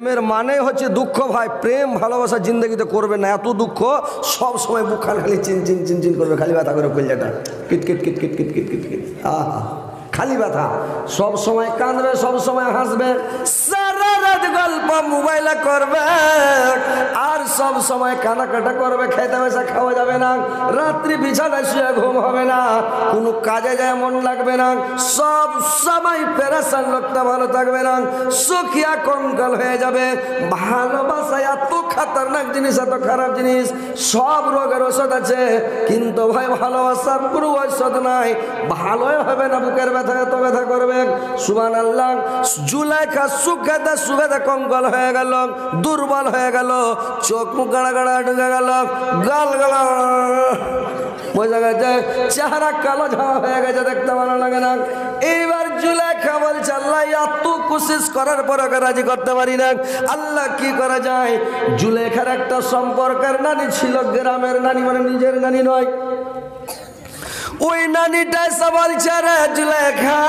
প্রেমের মানে হচ্ছে দুঃখ ভাই। প্রেম ভালোবাসা জিন্দগিতে করবে না, এত দুঃখ সব সময় মুখখান খালি চিন চিন চিন চিন করবে, খালি ব্যথা করে কলজাটা কিট কিট কিট কিট কিট কিট কিট কিট, আহা খালি ব্যথা। সব সময় কাঁদবে, সব সময় হাসবে, সারা রাত গল্প মোবাইলে করবে, আর সব সময় কানাকাটা করবে। খেতে বসে খাওয়া যাবে না, রাত্রি বিছানায় শুয়ে ঘুম হবে না, কোনো কাজে যায় মন লাগবে না, সব সময় পেরেশান, লোকটা ভালো থাকবে না, সুখিয়া কঙ্কাল হয়ে যাবে। ভালোবাসা এত খতরনাক জিনিস, এত খারাপ জিনিস। সব রোগের ওষুধ আছে, কিন্তু ভাই ভালোবাসার কোনো ঔষধ নাই। ভালোই হবে না, বুকের ব্যথা এত ব্যথা করবে। সুবহানাল্লাহ। জুলেখা সুখেতে সুখেতে কঙ্কাল হয়ে গেল, দুর্বল হয়ে গেল, চোখ মুখ গাড়া গাড়া ঢুকে গেল, গাল গালা বোঝা গেছে, চেহারা কালো ঝাওয়া হয়ে গেছে, দেখতে ভালো লাগে না। এইবার জুলেখা বলছে, আল্লাহ এত কোশিশ করার পর ওকে রাজি করতে পারি না, আল্লাহ কি করা যায়। জুলেখার একটা সম্পর্কের নানি ছিল, গ্রামের নানি, মানে নিজের নানি নয়। ওই নানিটা এসে বলছে, রে জুলেখা,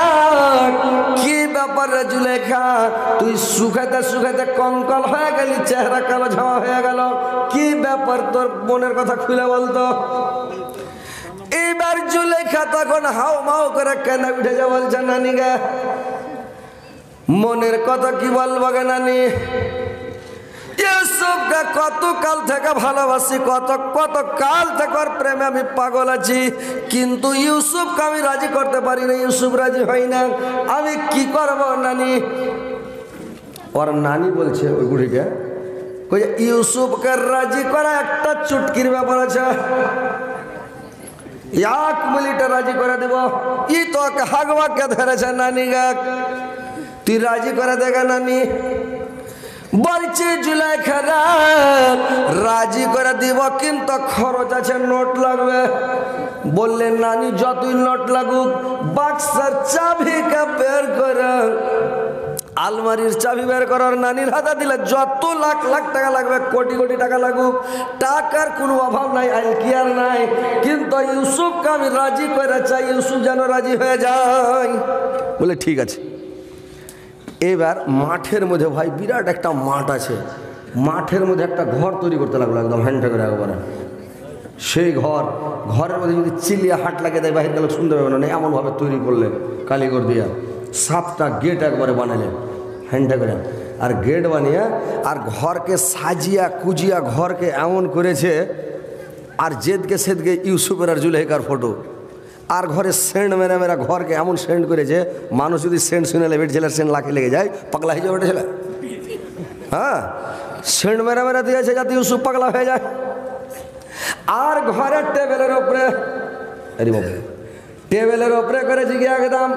কি ব্যাপার রে জুলেখা, তুই সুখাতে সুখাতে কঙ্কাল হয়ে গেলি, চেহারা কালো ঝাওয়া হয়ে গেল, কি ব্যাপার, তোর মনের কথা খুলে বলতো। এইবার জুলেখা তখন হাও মাও করে কেন উঠেছে, বলছে, নানি গে, মনের কথা কি বলবো গে নানি, ইউসুফকে কত কাল থেকে ভালোবাসি, কত কাল থেকে ওর প্রেমে আমি পাগল আছি, কিন্তু ইউসুফকে আমি রাজি করতে পারি না, ইউসুফ রাজি হয় না, আমি কি করব নানি। ওর নানি বলছে ওই বুড়িকে, ইউসুফকে রাজি করা একটা চুটকির ব্যাপার আছে, 1 মিনিটে রাজি করে দেব। ই তো হাগবাকে ধরেছে নানি গা, তুই রাজি করে দেখা নানি। বলছে জুলেখা, রাজি করে দিব, কিন্তু খরচ আছে, নোট লাগবে। বললেন, নানি যতই নোট লাগুক, বাক্সের চাবিকে বের করে, আলমারির চাবি বের করার নানির হাতে দিলে যত লাখ লাখ টাকা লাগবে, কোটি কোটি টাকা লাগুক, টাকার কোনো অভাব নাই, আইলকিয়ার নাই, কিন্তু ইউসুফকে আমি রাজি করে চাই, ইউসুফ যেন রাজি হয়ে যায়। বলে ঠিক আছে। এবার মাঠের মধ্যে ভাই, বিরাট একটা মাঠ আছে, মাঠের মধ্যে একটা ঘর তৈরি করতে লাগলো, একদম হ্যান্ডে করে একবারে। সেই ঘরের মধ্যে যদি চিলিয়া হাট লাগিয়ে দেয়, বাহির গেলে শুনতে পাবে না, এমনভাবে তৈরি করলে কালীগড় দিয়া 7টা গেট একবারে বানালেন হ্যান্ডে করে। আর গেট বানিয়ে আর ঘরকে সাজিয়া কুজিয়া ঘরকে এমন করেছে, আর জেদকে সেদকে ইউসুফের আর জুলেখার ফটো, আর ঘরে সেন্ট মেরা মেরা ঘরকে এমন সেন্ট করেছে, মানুষ যদি সেন্ট শুনে লেবে ছেলের সেন্ট লাখে লেগে যায়, পাগলা হয়ে যাবে ওটা ছেলে। হ্যাঁ, সেন্ট মেরা মেরা দিয়েছে যাতে ইউসুফ পাগলা হয়ে যায়। আর ঘরের টেবিলের ওপরে, টেবিলের ওপরে করেছে কি একদম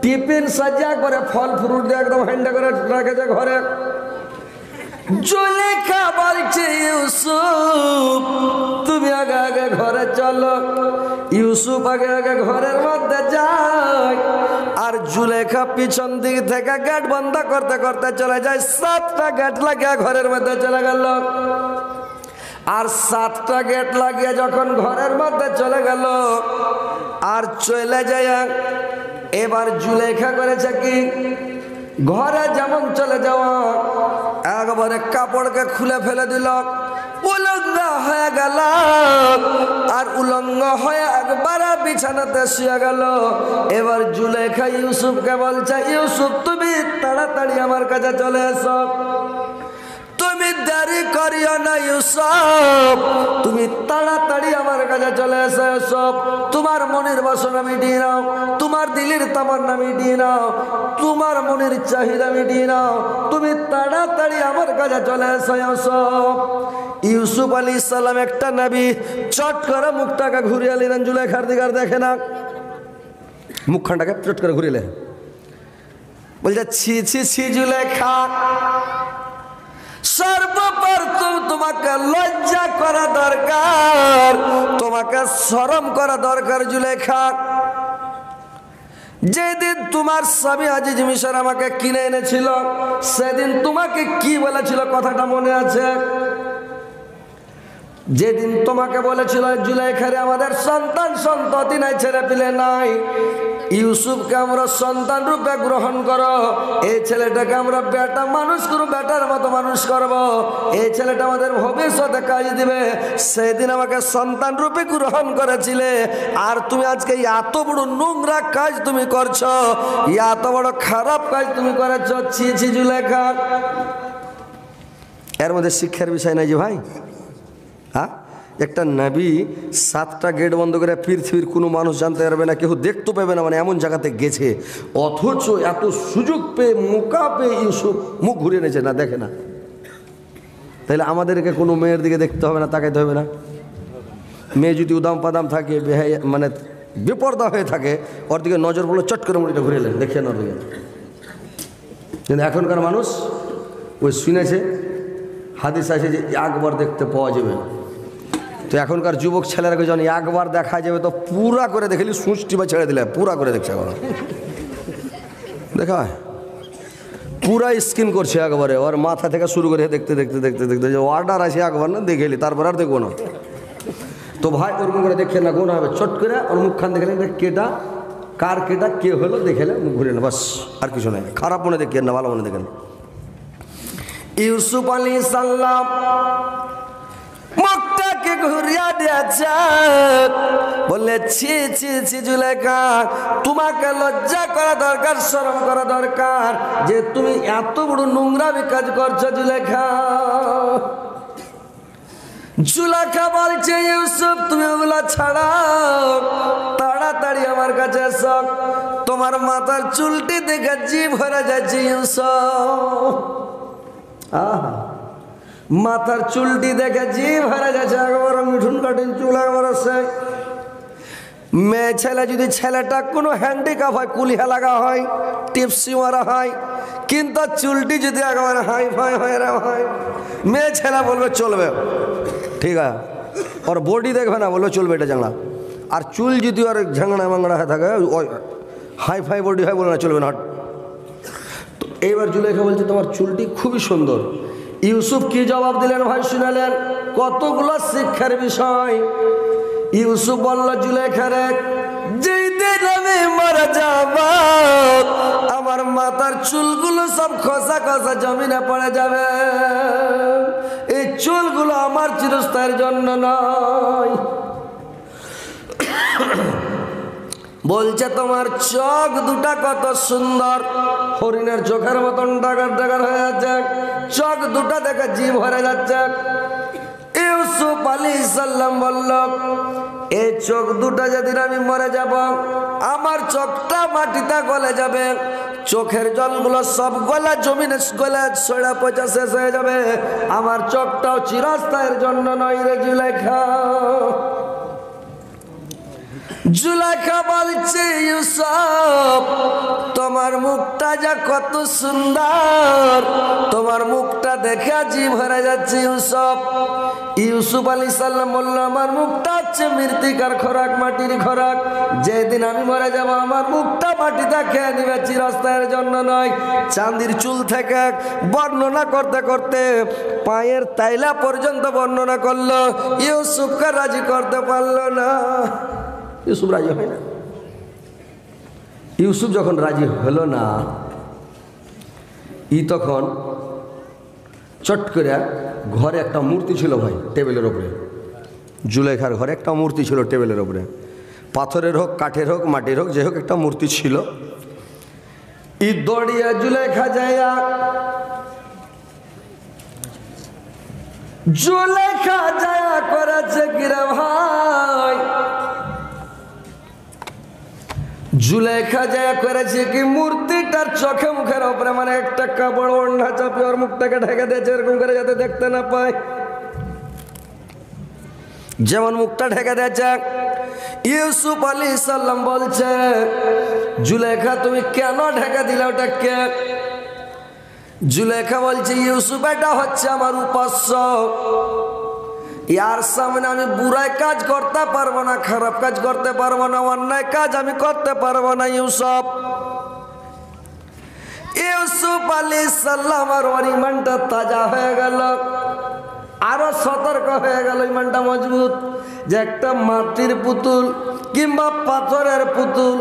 টিফিন সাজিয়া করে, ফল ফ্রুট দিয়ে একদম হ্যান্ডে করে রেখেছে ঘরে। জুলেখা বলছে, ইউসুফ তুমি আগে আগে ঘরে চলো। ইউসুফ আগে আগে ঘরের মধ্যে যায়, আর জুলেখা পিছন দিক থেকে গেট বন্ধ করতে করতে চলে যায়। 7টা গেট লাগিয়ে ঘরের মধ্যে চলে গেল। আর 7টা গেট লাগিয়ে যখন ঘরের মধ্যে চলে গেল, আর চলে যায়, এবার জুলেখা করেছে কি, ঘরে যেমন চলে যাওয়া, একবারে কাপড়কে খুলে ফেলে দিল, উলঙ্গ হয়ে গেল, আর উলঙ্গ হয়ে একবারে বিছানাতে শুয়ে গেল। এবার জুলেখা ইউসুফকে বলছে, ইউসুফ তুমি তাড়াতাড়ি আমার কাছে চলে এসো, তুমি দেরি করিও না ইউসুফ, তুমি তাড়াতাড়ি আমার কাছে চলে এসো। ইউসুফ, তোমার মনের বাসনা মিটিয়ে নাও, তোমার দিলের তামান্না মিটিয়ে নাও, তোমার মনের চাহিদা মিটিয়ে নাও, তুমি তাড়াতাড়ি আমার কাছে চলে এসো। ইউসুফ, ইউসুফ আলাইহিস সালাম একটা নবী, চট করে মুখটাকে ঘুরিয়ে নিলেন, জুলেখার দিকে আর দেখে না, মুখখানটাকে চট করে ঘুরিয়ে নিলেন। বলছে, ছি ছি ছি জুলেখা, সর্বপ্রথম তোমাকে লজ্জা করা দরকার, তোমাকে শরম করা দরকার। জুলেখা, যেদিন তোমার স্বামী আজিজ মিশর আমাকে কিনে এনেছিল, সেদিন তোমাকে কি বলেছিল কথাটা মনে আছে? যেদিন তোমাকে বলেছিল, জুলেখা রে, আমাদের সন্তান সন্ততি নাই, ছেলে পিলে নাই, ইউসুফকে আমরা সন্তান রূপে গ্রহণ করো, এই ছেলেটাকে আমরা বেটা মানুষ করবো, বেটার মতো মানুষ করব, এই ছেলেটা আমাদের ভবিষ্যতে কাজ দিবে। সেদিন আমাকে সন্তান রূপে গ্রহণ করেছিলে, আর তুমি আজকে এত বড় নোংরা কাজ তুমি করছো, এত বড় খারাপ কাজ তুমি করেছো। ছি ছি জুলেখা। এর মধ্যে শিক্ষার বিষয় নাই যে ভাই? হ্যাঁ, একটা নবী 7টা গেট বন্ধ করে পৃথিবীর কোনো মানুষ জানতে পারবে না, কেউ দেখতে পাবে না, মানে এমন জায়গাতে গেছে, অথচ এত সুযোগ পেয়ে মোকা পেয়ে ইউসুফ মুখ ঘুরিয়ে নিয়েছে, না দেখে না। তাহলে আমাদেরকে কোনো মেয়ের দিকে দেখতে হবে না, তাকাইতে হবে না। মেয়ে যদি উদাম পাদাম থাকে, মানে বেপর্দা হয়ে থাকে, ওর দিকে নজর পড়লো, চট করে মুড়িটা ঘুরে এলেন, দেখে না ওর দিকে। কিন্তু এখনকার মানুষ ওই শুনেছে, হাদিস আছে যে একবার দেখতে পাওয়া যাবে। তো এখনকার যুবক ছেলেরাকে যখন একবার দেখা যাবে তো পুরা করে দেখলি, সুষ্টি বা ছেড়ে দিলে পুরা করে দেখছে, এখন দেখা পুরা স্কিন করছে একবারে, ওর মাথা থেকে শুরু করে দেখতে দেখতে দেখতে দেখতে যে অর্ডার আছে একবার না দেখেলি, তারপর আর দেখবো না। তো ভাই ওরকম করে দেখে না, গোনা হবে, চট করে ওর মুখখান দেখলেন, কেটা কার কেটা কে হলো দেখেলে মুখ ঘুরে না, বাস, আর কিছু নাই। খারাপ মনে দেখেন না, ভালো মনে দেখেন। ইউসুফ আলাইহিস সালাম মুখটাকে ঘুরিয়ে দিয়েছে, বললে ছি ছি ছি জুলেখা, তোমাকে লজ্জা করা দরকার, শরম করা দরকার, যে তুমি এত বড় নোংরামি কাজ করছো জুলেখা। জুলেখা বলছে ইউসুফ তুমি ওগুলো ছাড়াও, তাড়াতাড়ি আমার কাছে এসো, তোমার মাথার চুলটি দেখে জিভ ভরে যাচ্ছে ইউসুফ। আহা, মাথার চুলটি দেখে জিভ ভরে যাচ্ছে, একবার মিঠুন কাটিন চুল একবার আছে। মেয়ে ছেলে যদি ছেলেটা কোনো হ্যান্ডিক্যাপ হয়, কুলিহা লাগা হয়, টিপসি মারা হয়, কিন্তু চুলটি যদি একবার হাই ফাই হয়ে হয়, মেয়ে ছেলে বলবে চলবে, ঠিক আছে, ওর বডি দেখবে না, বলবে চলবে, এটা জানলা। আর চুল যদি ওর ঝাংড়া মাংড়া হয়ে থাকে, ওই হাই ফাই বডি হয়, বলে না চলবে না। তো এইবার জুলেখা বলছে তোমার চুলটি খুবই সুন্দর। ইউসুফ কি জবাব দিলেন ভাই শুনালেন? কতগুলো শিক্ষার বিষয়। ইউসুফ বলল জুলেখারে, যেই দিন আমি মারা যাব আমার মাথার চুলগুলো সব খসা খসা জমিনে পড়ে যাবে, এই চুলগুলো আমার চিরস্থায়ীর জন্য নয়। বলছে তোমার চোখ দুটা কত সুন্দর, হরিণের চোখের মতন ডাকার ডাকার হয়ে যাচ্ছে, চোখ দুটা দেখে জিভ ভরে যাচ্ছে। ইউসুফ আলাইহিস সালাম বলল, এই চোখ দুটা যেদিন আমি মরে যাব, আমার চোখটা মাটিতে গলে যাবে, চোখের জলগুলো সব গলা জমিনে গলে সড়া পচা শেষ হয়ে যাবে, আমার চোখটাও চিরস্থায়ীর জন্য নয় রে জুলেখা। জুলেখা বলছে ইউসুফ তোমার মুখটা যা কত সুন্দর, তোমার মুখটা দেখে জিভ ভরে যাচ্ছে ইউসুফ। ইউসুফ আলাইহিস সালাম বলল আমার মুখটা হচ্ছে মৃত্তিকার খোরাক, মাটির খোরাক, যেদিন আমি মরে যাব আমার মুখটা মাটিতে খেয়ে নিবে, চিরস্থায়ীর জন্য নয়। চাঁদির চুল থেকে বর্ণনা করতে করতে পায়ের তাইলা পর্যন্ত বর্ণনা করলো, ইউসুফকে রাজি করতে পারলো না। ইউসুফ রাজি হয় না। ইউসুফ যখন রাজি হলো না, তখন চট করে ঘরে একটা মূর্তি ছিল ভাই টেবিলের ওপরে, জুলেখার ঘরে একটা মূর্তি ছিল টেবিলের ওপরে, পাথরের হোক কাঠের হোক মাটির হোক যে হোক একটা মূর্তি ছিল। দড়িয়া জুলেখা যায়া জুলেখা যায়া করেছে কিরে ভাই, জুলেখা যা করেছে কি মূর্তিটার চোখে মুখের ওপরে মানে একটা কাপড় ওড়না চাপে ওর মুখটাকে ঢেকে দিয়েছে, এরকম করে যাতে দেখতে না পায়, যেমন মুখটা ঢেকে দিয়েছে। ইউসুফ আলাইহিস সালাম বলছে জুলেখা তুমি কেন ঢেকে দিলে ওটাকে? জুলেখা বলছে ইউসুফ এটা হচ্ছে আমার উপাস্য, ইয়ার সামনে আমি বুড়াই কাজ করতে পারবো না, খারাপ কাজ করতে পারবো না, অন্যায় কাজ আমি করতে পারবো না। ইউসুফ আলাইহিস সালাম আর ওর ইমানটা তাজা হয়ে গেল, আরো সতর্ক হয়ে গেল, ইমানটা মজবুত, যে একটা মাটির পুতুল কিংবা পাথরের পুতুল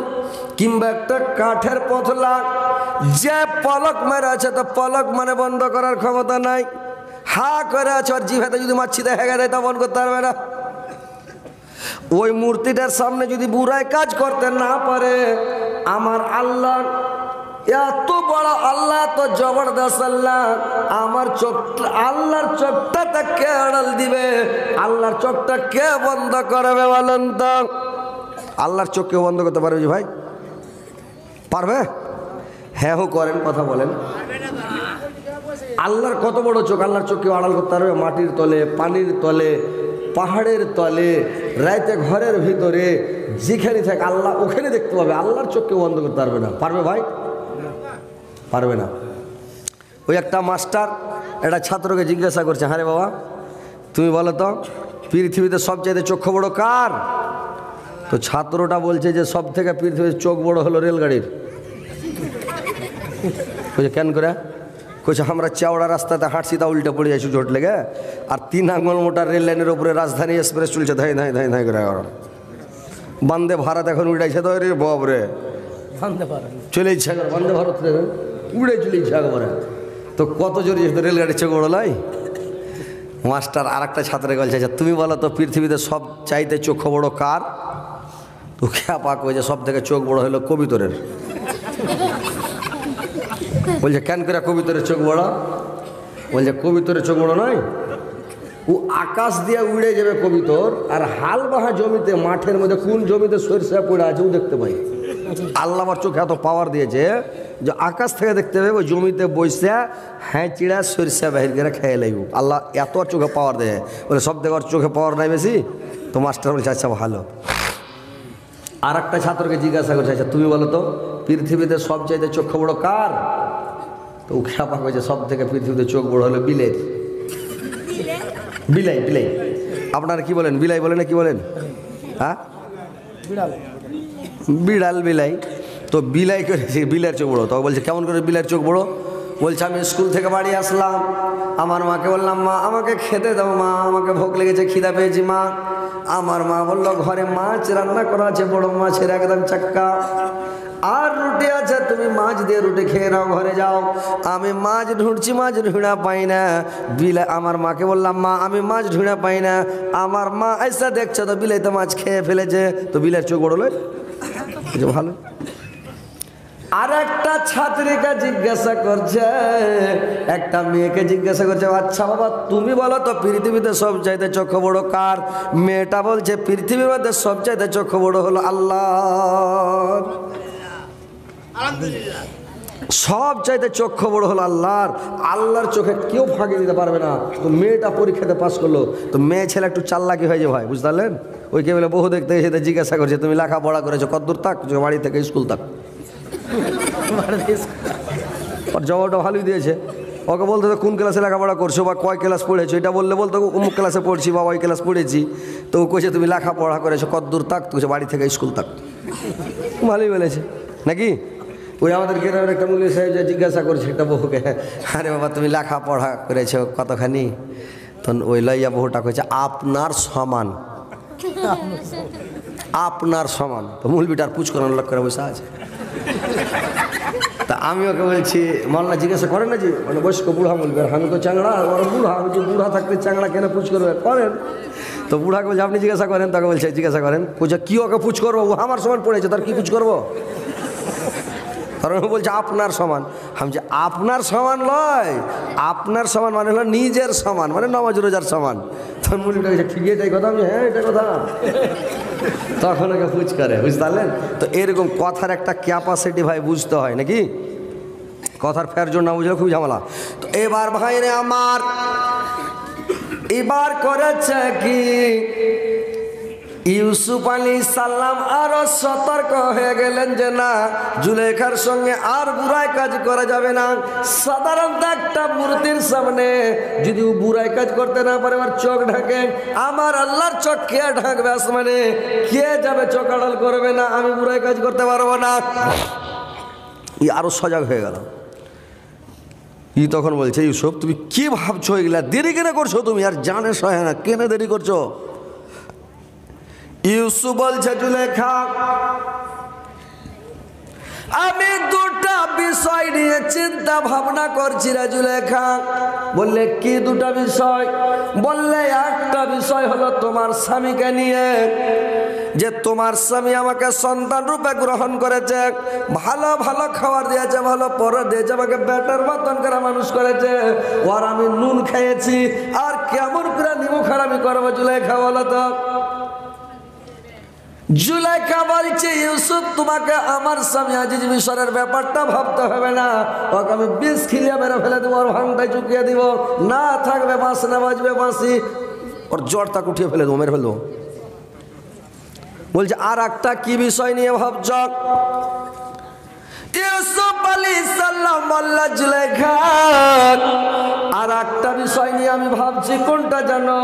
কিংবা একটা কাঠের পথলা, যে পলক মেরে আছে তো পলক মানে বন্ধ করার ক্ষমতা নাই, হা করে আছে, আর জিভাতে যদি মাছি দেখা দেয় তা বন্ধ করতে পারবে না। ওই মূর্তিটার সামনে যদি বুড়াই কাজ করতে না পারে, আমার আল্লাহ এত বড় আল্লাহ, তো জবরদস্ত আল্লাহ, আমার চোখটা, আল্লাহর চোখটা কে আড়াল দিবে? আল্লাহর চোখটা কে বন্ধ করবে বলেন তো? আল্লাহর চোখ কেউ বন্ধ করতে পারবে ভাই? পারবে? হ্যাঁ হো করেন, কথা বলেন। আল্লাহর কত বড় চোখ, আল্লাহর চোখ কেউ আড়াল করতে পারবে? মাটির তলে, পানির তলে, পাহাড়ের তলে, রাইতে ঘরের ভিতরে, যেখানে থাকে আল্লাহ ওখানে দেখতে পাবে। আল্লাহর চোখ কেউ বন্ধ করতে পারবে না। পারবে ভাই? পারবে না। ওই একটা মাস্টার একটা ছাত্রকে জিজ্ঞাসা করছে, হ্যাঁ রে বাবা, তুমি বলো তো পৃথিবীতে সবচাইতে চক্ষু বড় কার? তো ছাত্রটা বলছে যে সব থেকে পৃথিবীর চোখ বড় হলো রেলগাড়ির। বলছে কেন করে? কইছে আমরা চাওড়া রাস্তাতে হাঁটছি তা উল্টে পড়ে যাচ্ছি জোট লেগে, আর 3 আঙুল মোটা রেল লাইনের উপরে রাজধানী এক্সপ্রেস চলছে ধাই ধাই ধাই ধাই করে। বন্দে ভারত এখন উড়াইছে তো রে বাবরে, চলে ইচ্ছা করে বন্দে ভারত উড়ে চলে ইচ্ছা করে। তো কত জোরে রেলগাড়ির চোখ বড় লাই। মাস্টার আর একটা ছাত্রকে বলছে, তুমি বলো তো পৃথিবীতে সব চাইতে চোখ বড় কার? তো খ্যাপা কই যে সব থেকে চোখ বড় হলো কবিতরের। বলছে কেন করে কবিতরের চোখ বড়? বলছে কবিতরের চোখ বড় নয়, ও আকাশ দিয়ে উড়ে যাবে কবিতর, আর হাল বাহা জমিতে, মাঠের মধ্যে কোন জমিতে সরিষা পড়ে আছে ও দেখতে পাই। আল্লাহ আমার চোখে এত পাওয়ার দিয়েছে যে আকাশ থেকে দেখতে পাবে, ওই জমিতে বসে হ্যাঁ চিড়া সরিষা বাহির করে খেয়ে লাগব। আল্লাহ এত চোখে পাওয়ার দেয়। বলে সব থেকে ওর চোখে পাওয়ার নাই বেশি? তো মাস্টার বলছে আচ্ছা ভালো। আর একটা ছাত্রকে জিজ্ঞাসা করছে, আচ্ছা তুমি বলো তো পৃথিবীতে সবচাইতে চক্ষু বড় কার? তো ও খ্যাপা করেছে সব থেকে পৃথিবীতে চোখ বড় হলো বিলের। বিলাই, বিলাই। আপনারা কি বলেন, বিলাই বলেন না কি বলেন? হ্যাঁ বিড়াল, বিলাই। তো বিলাই করেছে বিলের চোখ বড়। তো বলছে কেমন করে বিলের চোখ বড়? বলছে আমি স্কুল থেকে বাড়ি আসলাম, আমার মাকে বললাম মা আমাকে খেতে দাও, মা আমাকে ভোগ লেগেছে, খিদা পেয়েছি মা। আমার মা বললো ঘরে মাছ রান্না করা আছে, বড় মাছের একদম চাক্কা, আর রুটি আছে, তুমি মাছ দিয়ে রুটি খেয়ে নাও, ঘরে যাও। আমি মাছ ঢুঁড়ছি, মাছ ঢুঁড়া পাই না। বিলাই আমার মাকে বললাম মা আমি মাছ ঢুঁড়া পাই না। আমার মা এসে দেখছে তো বিলাই তো মাছ খেয়ে ফেলেছে। তো বিলের চোখ বড় লয়, ভালো। আর একটা ছাত্রীকে জিজ্ঞাসা করছে, একটা মেয়েকে জিজ্ঞাসা করছে, আচ্ছা বাবা তুমি বলো তো পৃথিবীতে সব চাইতে চক্ষু বড় কার? মেয়েটা বলছে পৃথিবীর মধ্যে সব চাইতে চক্ষু বড় হলো আল্লাহর। সব চাইতে চক্ষু বড় হলো আল্লাহর। আল্লাহর চোখে কেউ ফাঁকি দিতে পারবে না। তো মেয়েটা পরীক্ষাতে পাস করলো। তো মেয়ে ছেলে একটু চাল্লাকি হয়ে যায় ভাই, বুঝতে পারলেন? ওই কে বলে বহু দেখতে এসে জিজ্ঞাসা করছে তুমি লেখাপড়া করেছো কতদূর তাক? বাড়ি থেকে স্কুল তাক। ওর জবাবটা ভালোই দিয়েছে। ওকে বলতে তো কোন ক্লাসে লেখাপড়া করছো বা কয় ক্লাস পড়েছো, এটা বললে বলতো অমুক ক্লাসে পড়ছি বা ওই ক্লাস পড়েছি। তো ও কইছে তুমি লেখাপড়া করেছো কতদূর তাক? তো বাড়ি থেকে স্কুল তাক। ভালোই বলেছে নাকি? ওই আমাদের গ্রামের একটা মুলি সাহেব যে জিজ্ঞাসা করছে একটা বহুকে, আরে বাবা তুমি লেখাপড়া করেছো কতখানি? তখন ওই লইয়া বহুটা কইছে আপনার সমান, আপনার সমান। তো মুলবিটার পুচ করানোর লোক করে বসে আছে। তা আমি ওকে বলছি মাল্লা জিজ্ঞাসা করেন না যে মানে বয়স্ক বুড়া বলবে, আমি তো চাংড়া, ওরা বুড়া, আমি তো বুড়া থাকতে চাংড়া কেন পুচ করবে? করেন। তো বুড়াকে বলছে আপনি জিজ্ঞাসা করেন। তাকে বলছে জিজ্ঞাসা করেন। বলছে কি ওকে পুচ করবো? ও আমার সমান পড়েছে, তার কি পুচ করবো? কারণ বলছে আপনার সমান। আমি যে আপনার সমান লয়, আপনার সমান মানে হলো নিজের সমান, মানে নামাজ রোজার সমান। তখন মুলিটা ঠিক এটাই কথা। আমি হ্যাঁ এটা কথা। তখন ওকে পুচ করে, বুঝতে পারলেন? তো এরকম কথার একটা ক্যাপাসিটি ভাই বুঝতে হয় নাকি? কথার ফের জন্য না বুঝলে খুব ঝামেলা। তো এবার ভাই রে আমার এবার করেছে কি, ইউসুফ আলাইহিস সালাম আরো সতর্ক হয়ে গেলেন যে না, জুলেখার সঙ্গে আর বুড়াই কাজ করা যাবে না। সাধারণত একটা মূর্তির সামনে যদি ও বুড়াই কাজ করতে না পারে, আমার চোখ ঢাকে, আমার আল্লাহর চোখ কে ঢাকবে? আসমানে কে যাবে চোখ আড়াল করবে না? আমি বুড়াই কাজ করতে পারবো না। ই আরো সজাগ হয়ে গেল। ই তখন বলছে ইউসুফ তুমি কি ভাবছো এগুলা? দেরি কেন করছো তুমি? আর জানে সহে না কেন দেরি করছো? ইউসুফ বলছে জুলেখা আমি দুটা বিষয় নিয়ে চিন্তা ভাবনা করছি রে জুলেখা। বললে কি দুটা বিষয়? বললে একটা বিষয় হলো তোমার স্বামীকে নিয়ে, যে তোমার স্বামী আমাকে সন্তান রূপে গ্রহণ করেছে, ভালো ভালো খাবার দিয়েছে, ভালো পরে দিয়েছে, আমাকে বেটার মতন করে মানুষ করেছে, আর আমি নুন খেয়েছি, আর কেমন করে নিমুখ হারামি করবো জুলেখা বলো তো? জুলেখা বলছে ইউসুফ তোমাকে আমার স্বামী আজিজ মিশরের ব্যাপারটা ভাবতে হবে না, ওকে আমি বিষ খিলিয়ে মেরে ফেলে দেবো, ওর ভাঙটাই চুকিয়ে দিব, না থাকবে বাঁশ না বাজবে বাঁশি, ওর জ্বরটা উঠিয়ে ফেলে দেবো, মেরে ফেলবো। বলছে আর একটা কি বিষয় নিয়ে ভাবছ? ইউসুফ আলাইহিস সালাম বলল জুলেখা আর একটা বিষয় নিয়ে আমি ভাবছি। কোনটা জানো?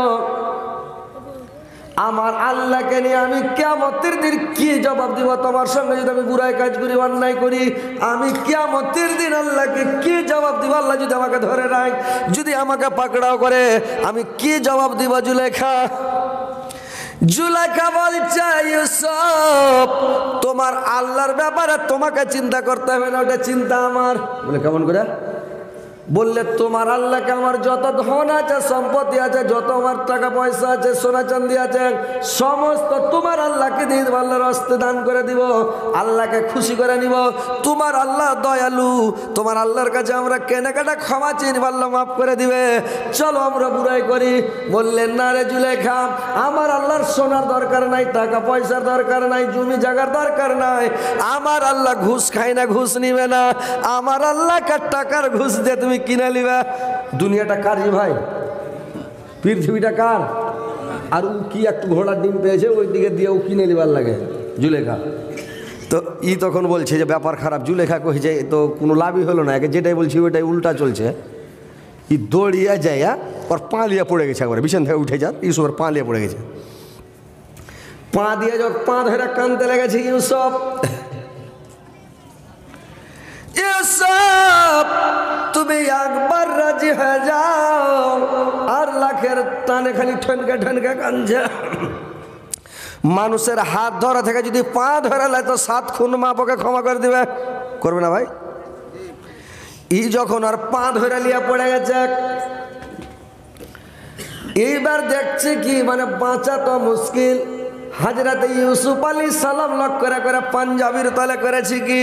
আমার আল্লাহকে নিয়ে আমি কিয়ামতের দিন কি জবাব দিব তোমার সঙ্গে যদি আমি বুরাই কাজ করি, অন্যায় করি, আমি কিয়ামতের দিন আল্লাহকে কি জবাব দিব? আল্লাহ যদি আমাকে ধরে রাখ, যদি আমাকে পাকড়াও করে, আমি কি জবাব দিব জুলেখা? জুলেখা বলছে ইউসুফ তোমার আল্লাহর ব্যাপারে তোমাকে চিন্তা করতে হবে না, ওটা চিন্তা আমার। বলে কেমন করে? বললে তোমার আল্লাহকে আমার যত ধন আছে, সম্পত্তি আছে, যত আমার টাকা পয়সা আছে, সোনা চাঁদি আছে, সমস্ত তোমার আল্লাহকে দিয়ে দেবো, আল্লাহর হস্তে দান করে দিব, আল্লাহকে খুশি করে নিব। তোমার আল্লাহ দয়ালু, তোমার আল্লাহর কাছে আমরা কেনাকাটা ক্ষমা চেয়ে নিব, আল্লাহ মাফ করে দিবে, চলো আমরা বুড়াই করি। বললেন না রে জুলেখা, আমার আল্লাহর সোনার দরকার নাই, টাকা পয়সার দরকার নাই, জমি জায়গার দরকার নাই, আমার আল্লাহ ঘুষ খায় না, ঘুষ নিবে না, আমার আল্লাহকে টাকার ঘুষ দিয়ে তুমি কিনে নিবা। দুনিয়াটা কার রে ভাই? পৃথিবীটা কার? আর ও কি একটু ঘোড়ার ডিম পেয়েছে, ওই দিকে দিয়ে ও কিনে নিবার লাগে জুলেখা। তো ই তখন বলছে যে ব্যাপার খারাপ। জুলেখা কইছে তো কোনো লাভই হলো না, একে যেটাই বলছি ওইটাই উল্টা চলছে। ই দৌড়িয়া যায়, ওর পা লিয়া পড়ে গেছে, একবারে বিছান থেকে উঠে যান, ইউসুফের পা লিয়া পড়ে গেছে। পা দিয়ে যখন পা ধরে কানতে লেগেছে ইউসুফ, ইউসুফ তুমি একবার রাজি হয়ে যাও। আর লাখের টানে খালি ঠনকে ঠনকে কাঁদছে। মানুষের হাত ধরা থেকে যদি পা ধরে লাই তো 7 খুন মাপ ওকে ক্ষমা করে দিবে, করবে না ভাই? ই যখন আর পা ধরে লিয়া পড়ে গেছে, এইবার দেখছে কি মানে বাঁচা তো মুশকিল। হাজরাতে ইউসুফ আলাইহিস সালাম লক করে করে পাঞ্জাবির তলে করেছি কি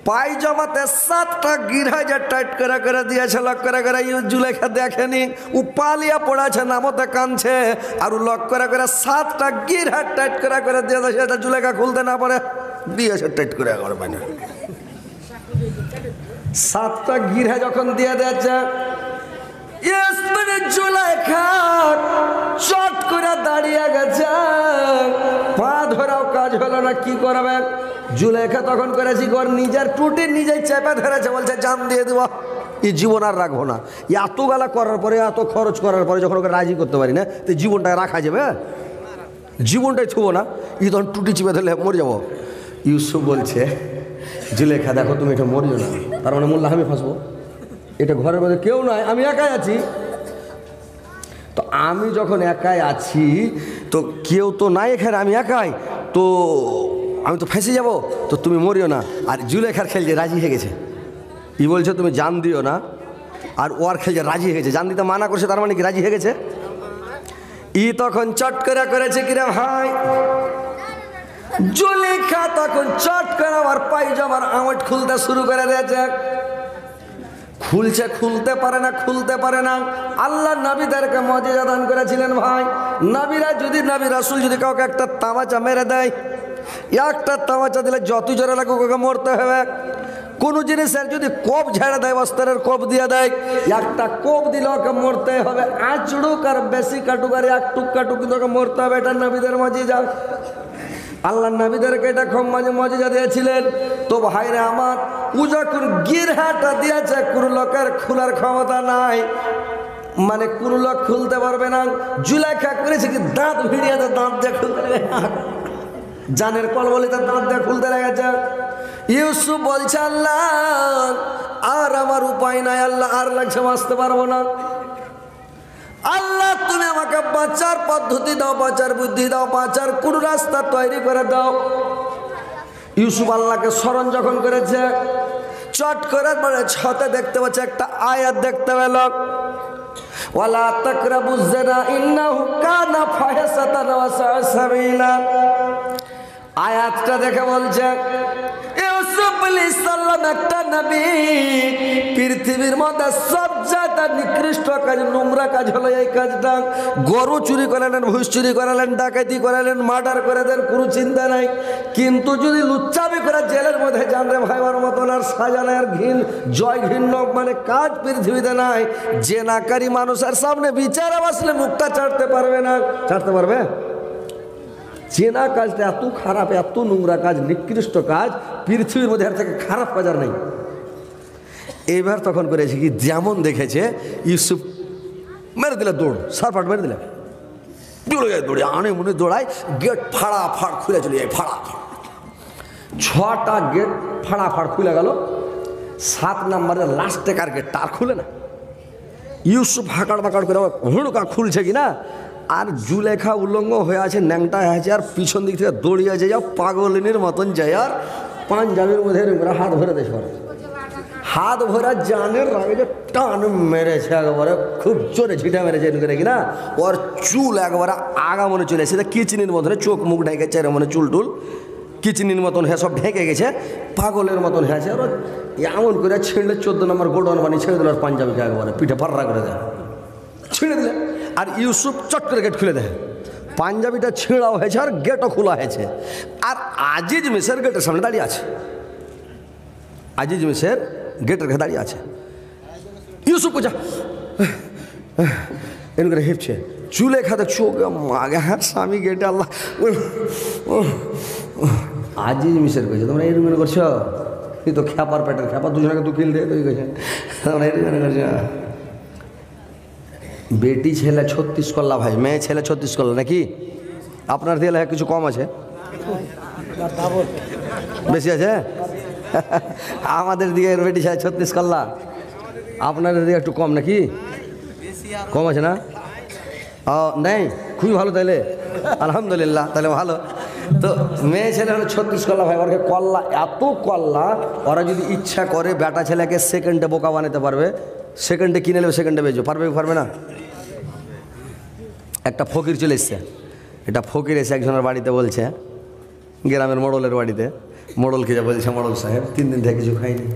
পায়জামাতে 7টা গিরহাজা টাইট করে করে দিয়েছে, লক করে করে। জুলেখা দেখেনি, ও পালিয়া পড়াছে, নামতে কানছে, আর ও লক করে করে 7টা গিরহাট টাইট করে করে দিয়েছে, সেটা জুলেখা খুলতে না পারে দিয়েছে টাইট করে করবে না। 7টা গিরহা যখন দিয়ে দিয়েছে, জুলেখা চট করে দাঁড়িয়ে গেছে, পা ধরাও কাজ হলো না, কি করবে? জুলেখা তখন করেছি ওর নিজের টুটি নিজেই চেপে ধরেছে, বলছে জান দিয়ে দেবো, এই জীবন আর রাখবো না। এত গালা করার পরে, এত খরচ করার পরে যখন ওকে রাজি করতে পারি না, তো জীবনটা রাখা যাবে? জীবনটাই ছুবো না, ই তখন টুটি চেপে ধরলে মরে যাবো। ইউসুফ বলছে জুলেখা দেখো তুমি এটা মরিও না, তার মানে মোল্লা আমি ফাঁসবো, এটা ঘরের মধ্যে কেউ নাই, আমি একাই আছি। তো আমি যখন একাই আছি তো কেউ তো নাই এখানে, আমি একাই, তো আমি তো ফেঁসে যাব, তো তুমি মরিও না। আর জুলেখার খেলছে রাজি হয়ে গেছে, ই বলছে তুমি জান দিও না, আর ওর খেলছে রাজি হয়ে গেছে। জান দিতে মানা করছে, তার মানে কি রাজি হয়ে গেছে। ই তখন চট করে করেছে কিরে ভাই, জুলেখা তখন চট করে আমার পায়জামার আঙট খুলতে শুরু করে দিয়েছে। খুলছে, খুলতে পারে না, খুলতে পারে না। আল্লাহ নবীদেরকে মুজিজা দান করেছিলেন ভাই। নবীরা যদি, নবী রাসূল যদি কাউকে একটা তামাচা মেরে দেয়, একটা তামাচা দিলে যত জোরে লাগুক ওকে মরতে হবে। কোনো জিনিসের যদি কোপ ঝেড়ে দেয়, বস্ত্রের কোপ দিয়ে দেয়, একটা কোপ দিলে ওকে মরতে হবে। আঁচড়ুক আর বেশি কাটুক আর একটুক কাটুক, কিন্তু ওকে মরতে হবে। এটা নবীদের মুজিজা। আল্লাহ নবীদেরকে এটা খুব মুজিজা দিয়েছিলেন। তো ভাইরে আমার, ও যখন গিরহাটা দিয়েছে, কোনো লোকের খোলার ক্ষমতা নাই, মানে কোনো লোক খুলতে পারবে না। জুলেখা করেছে কি দাঁত ভিড়িয়ে, দাঁত দিয়ে খুলতে জানের কলবলিতে দাঁত দিয়ে খুলতে লেগেছে। ইউসুফ বলছে আল্লাহ আর আমার উপায় নাই, আল্লাহ আর লাগছে, বাঁচতে পারবো না। আল্লাহ তুমি আমাকে বাঁচার পদ্ধতি দাও, বাঁচার বুদ্ধি দাও, বাঁচার কোন রাস্তা তৈরি করে দাও। ইউসুফ আল্লাহকে স্মরণ যখন করেছে, চট করে মানে ছতে দেখতে পাচ্ছে একটা আয়াত দেখতে পেল, ওয়ালা তাকরাবুজ জিনা ইন্নাহু কানা ফাহিশাতান ওয়া সাআ সাবিলা। আয়াতটা দেখে বলছে ইউসুফ আলাইহিস সালাম একটা নবী, পৃথিবীর মধ্যে সবচেয়ে নিকৃষ্ট কাজ, নোংরা কাজ হলো এই কাজটা। গরু চুরি করালেন, ভুষ চুরি করালেন, ডাকাতি করালেন, মার্ডার করে দেন, কোনো চিন্তা নাই। কিন্তু যদি লুচ্চামি করে জেলের মধ্যে যান রে ভাই, আমার মতন আর সাজানের ঘিন জয় ঘৃণ্য মানে কাজ পৃথিবীতে নাই। জেনাকারী মানুষের সামনে বিচারে বসলে মুখটা ছাড়তে পারবে না। ছাড়তে পারবে? চেনা কাজটা এত খারাপ, এত নোংরা কাজ, নিকৃষ্ট কাজ, পৃথিবীর মধ্যে এর থেকে খারাপ কাজ আর নেই। এবার তখন করেছে কি, যেমন দেখেছে ইউসুফ মেরে দিলে দৌড়, সারপাট মেরে দিলে, দৌড়ে যায়, দৌড়ে আনে মনে দৌড়ায়, গেট ফাড়া ফাড় খুলে চলে যায়, ফাড়া ফাড়। 6টা গেট ফাড়া ফাড় খুলে গেল, 7 নম্বরের লাস্টে কার গেটটা আর খুলে না। ইউসুফ হাঁকাড় বাঁকাড় করে হুড়কা খুলছে কিনা, আর জুলেখা উলঙ্গ হয়ে আছে, ন্যাংটা হয়ে আছে, আর পিছন দিক থেকে দৌড়িয়ে যায়, পাগলিনীর মতন যায়, আর পাঞ্জাবির মধ্যে হাত ভরে দেয়, হাত ভরা জানের রাগে যে টান মেরেছে একবারে, খুব জোরে ঝিটা মেরেছে করে কিনা, ওর চুল একবারে আগা মনে চলে এসেছে, কিচিনির মতন, চোখ মুখ ঢেকে চেরে মনে চুল টুল কিচিনির মতন হ্যাঁ সব ঢেকে গেছে, পাগলের মতন হয়েছে। আর এমন করে ছিঁড়লে 14 নম্বর গোডন বানিয়ে ছেড়ে দিল, আর পাঞ্জাবিকে একবারে পিঠে ফার্রা করে দেয়, ছিঁড়ে দিলে। আর ইউসুফ চট করে গেট খুলে দেয়, পাঞ্জাবিটা ছিঁড়াও হয়েছে আর গেটও খোলা হয়েছে। আর আজিজ মিসের গেটের সামনে দাঁড়িয়ে আছে, আজিজ মিসের গেটের কাছে দাঁড়িয়ে আছে। ইউসুফ যা এরকম করে হেঁপছে, চুলে খাতে চোখ আগে, হ্যাঁ স্বামী গেটে, আল্লাহ। আজিজ মিসের কইছে তোমরা এরকম করছো, তুই তো খ্যাপার পেটের খ্যাপা, দুজনকে তো কিল দিয়ে তুই কইছে তোমরা এরকম করছো। বেটি ছেলে 36 করলা ভাই, মেয়ে ছেলে 36 করলা নাকি? আপনার দিয়ে কিছু কম আছে, বেশি আছে? আমাদের দিকে বেটি ছেলে 36 করলা, আপনাদের দিকে একটু কম নাকি? কম আছে না? ও নেই, খুবই ভালো তাইলে, আলহামদুলিল্লাহ, তাহলে ভালো। তো মেয়ে ছেলে হলো 36 করলা ভাই, ওরকে কল্লা, এত কল্লা, ওরা যদি ইচ্ছা করে বেটা ছেলেকে সেকেন্ডে বোকা বানাতে পারবে, সেকেন্ডে কিনে নেবে, সেকেন্ডে বেচো, পারবে পারবে না? একটা ফকির চলে এসছে, এটা ফকির এসে একজনের বাড়িতে বলছে, গ্রামের মোড়লের বাড়িতে, মোড়লকে যা বলছে, মোড়ল সাহেব 3 দিন থেকে কিছু খাইনি,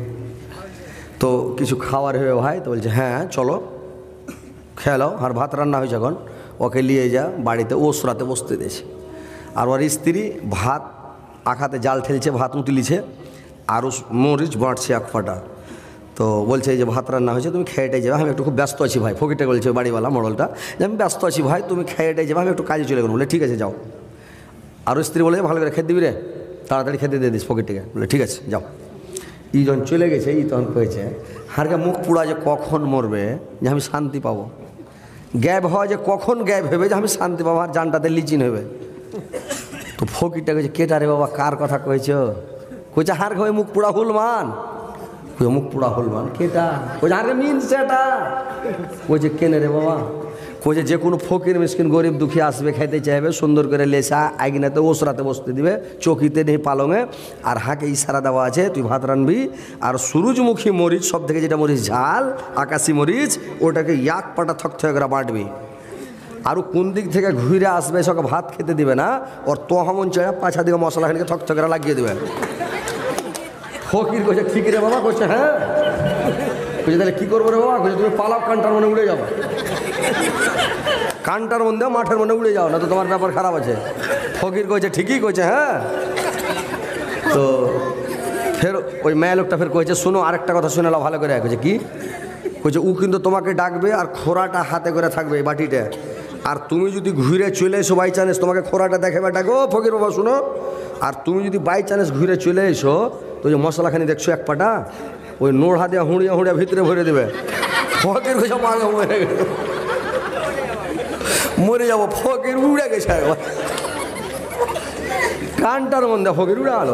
তো কিছু খাওয়ার হবে ভাই? তো বলছে হ্যাঁ চলো খেলো, আর ভাত রান্না হয়েছে এখন, ওকে নিয়ে যা বাড়িতে, ও সুরাতে বসতে দিয়েছে। আর ওর স্ত্রী ভাত আখাতে জাল ঠেলছে, ভাত উতলিছে, আর মরিচ বাঁটছে 1 ফাটা। তো বলছে এই যে ভাত রান্না হয়েছে, তুমি খেয়েটাই যাবে, আমি একটু খুব ব্যস্ত আছি ভাই। ফকিরটা বলছে বাড়িওয়ালা মোড়লটা যে আমি ব্যস্ত আছি ভাই, তুমি খেয়েটাই যাবে, আমি একটু কাজে চলে গেলাম। বলে ঠিক আছে যাও। আর স্ত্রী বলে ভালো করে খেতে দিবি রে, তাড়াতাড়ি খেতে দিয়ে দিস ফকিরটাকে। বলে ঠিক আছে যাও। ই যখন চলে গেছে, ই তখন কয়েছে হারকে মুখ পুড়া যে কখন মরবে যে আমি শান্তি পাবো, গ্যাব হয় যে কখন গ্যাব হবে যে আমি শান্তি পাবো, আর জানটাতে লিচিন হবে। তো ফকিরটা কইছে কেটা রে বাবা, কার কথা কইছ? কইছে হার খাবে মুখ পুড়া হুলমান। মুখ পুড়া হলমান কেটা? কইছে আরে মিন সেটা। কইছে কেনে রে বাবা? কইছে যে কোনো ফকির মিসকিন গরিব দুঃখী আসবে, খাইতে চাইবে, সুন্দর করে লেসা আইগিনাতে ওসরাতে বসতে দিবে, চকিতে নেই পালঙে, আর হাঁকে ইশারা দেওয়া আছে তুই ভাত রানবি, আর সূরজমুখী মরিচ, সব থেকে যেটা মরিচ ঝাল, আকাশি মরিচ, ওটাকে 1 পাটা থকথকে করে বাটবি। আর কোন দিক থেকে ঘুরে আসবে, সকে ভাত খেতে দিবে না, ওর তহমন চেয়ে পাছা দিকে মশলাখানিকে থকথকে করে লাগিয়ে দেবে। ফকির কইছে ঠিক রে বাবা। কইছে হ্যাঁ। কইছে তাহলে কী করবো রে বাবা? কইছে তুমি পালাও, কানটার মনে উড়ে যাও, কানটার মধ্যে মাঠের মনে উড়ে যাও, না তো তোমার ব্যাপার খারাপ আছে। ফকির কইছে ঠিকই কইছে হ্যাঁ। তো ফের ওই মেয়ে লোকটা ফের কইছে শোনো আরেকটা কথা শুনে নাও ভালো করে। কইছে কি? কইছে ও কিন্তু তোমাকে ডাকবে, আর খোরাটা হাতে করে থাকবে এই বাটিটা, আর তুমি যদি ঘুরে চলে এসো বাই চান্স, তোমাকে খোরাটা দেখাবে, ডাকো ফকির বাবা শুনো, আর তুমি যদি বাই চান্স ঘুরে চলে এসো, তো যে মশলাখানি দেখছো 1 পাটা, ওই নোড়া দিয়ে হুঁড়িয়া হুঁড়িয়া ভিতরে ভরে দেবে। ফকির কইছে মাগে মরে গেল, মরে যাবো। ফকির উড়ে গেছে, কানটার মধ্যে ফকির উড়ে গেল।